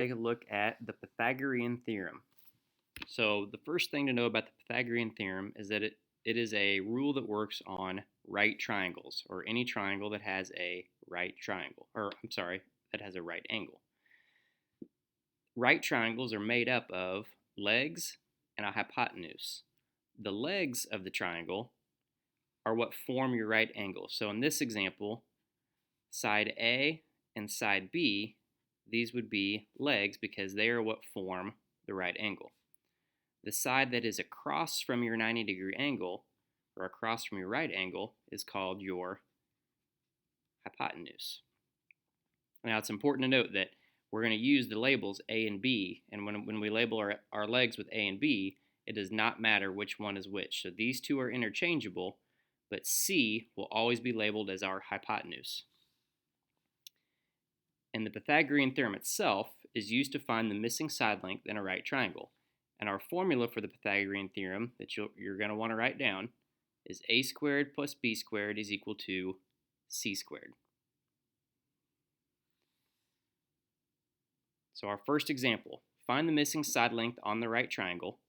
take a look at the Pythagorean Theorem. So the first thing to know about the Pythagorean Theorem is that it is a rule that works on right triangles, or any triangle that has a right triangle, that has a right angle. Right triangles are made up of legs and a hypotenuse. The legs of the triangle are what form your right angle. So in this example, side A and side B, these would be legs because they are what form the right angle. The side that is across from your 90-degree angle, or across from your right angle, is called your hypotenuse. Now it's important to note that we're going to use the labels A and B, and when we label our legs with A and B, it does not matter which one is which. So these two are interchangeable, but C will always be labeled as our hypotenuse. And the Pythagorean theorem itself is used to find the missing side length in a right triangle. And our formula for the Pythagorean theorem that you're going to want to write down is a squared plus b squared is equal to c squared. So our first example, find the missing side length on the right triangle,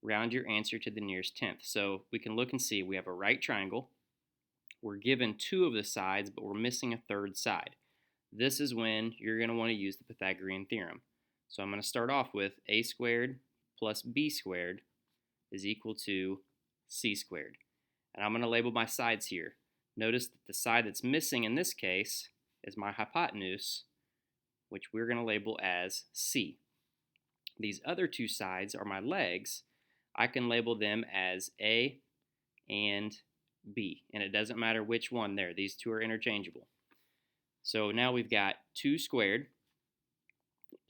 round your answer to the nearest tenth. So we can look and see we have a right triangle. We're given two of the sides, but we're missing a third side. This is when you're going to want to use the Pythagorean theorem. So I'm going to start off with a squared plus b squared is equal to c squared. And I'm going to label my sides here. Notice that the side that's missing in this case is my hypotenuse, which we're going to label as c. These other two sides are my legs. I can label them as a and b, and it doesn't matter which one there. These two are interchangeable. So now we've got 2 squared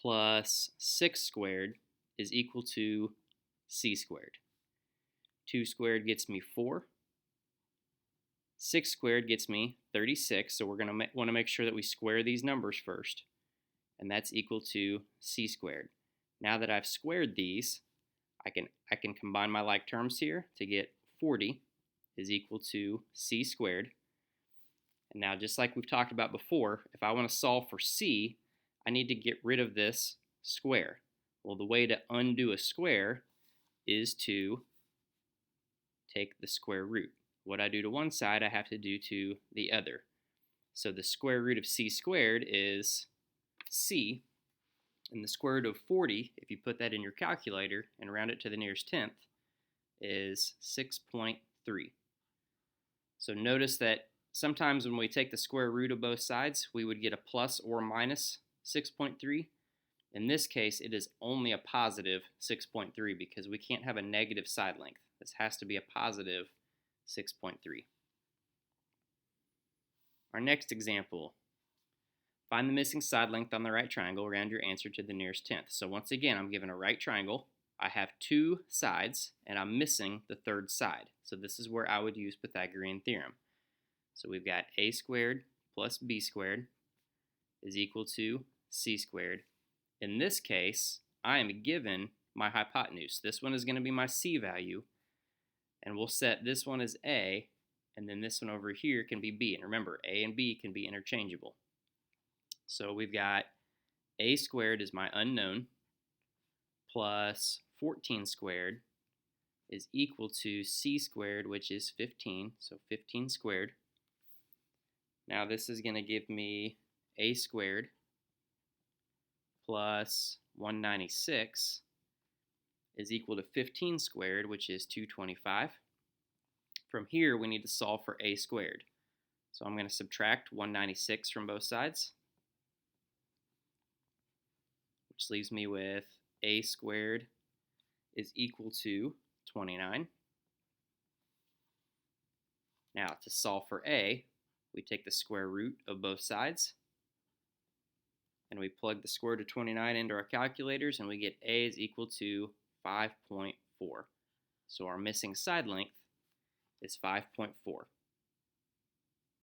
plus 6 squared is equal to c squared. 2 squared gets me 4. 6 squared gets me 36, so we're going to want to make sure that we square these numbers first, and that's equal to c squared. Now that I've squared these, I can combine my like terms here to get 40 is equal to c squared. And now, just like we've talked about before, if I want to solve for c, I need to get rid of this square. Well, the way to undo a square is to take the square root. What I do to one side, I have to do to the other. So the square root of c squared is c, and the square root of 40, if you put that in your calculator and round it to the nearest tenth, is 6.3. So notice that sometimes when we take the square root of both sides, we would get a plus or minus 6.3. In this case, it is only a positive 6.3 because we can't have a negative side length. This has to be a positive 6.3. Our next example, find the missing side length on the right triangle, round your answer to the nearest tenth. So once again, I'm given a right triangle. I have 2 sides, and I'm missing the third side. So this is where I would use Pythagorean theorem. So we've got a squared plus b squared is equal to c squared. In this case, I am given my hypotenuse. This one is going to be my c value, and we'll set this one as a, and then this one over here can be b. And remember, a and b can be interchangeable. So we've got a squared is my unknown, plus 14 squared is equal to c squared, which is 15, so 15 squared. Now this is going to give me a squared plus 196 is equal to 15 squared, which is 225. From here, we need to solve for a squared. So I'm going to subtract 196 from both sides, which leaves me with a squared is equal to 29. Now to solve for a, we take the square root of both sides, and we plug the square root of 29 into our calculators, and we get a is equal to 5.4. So our missing side length is 5.4.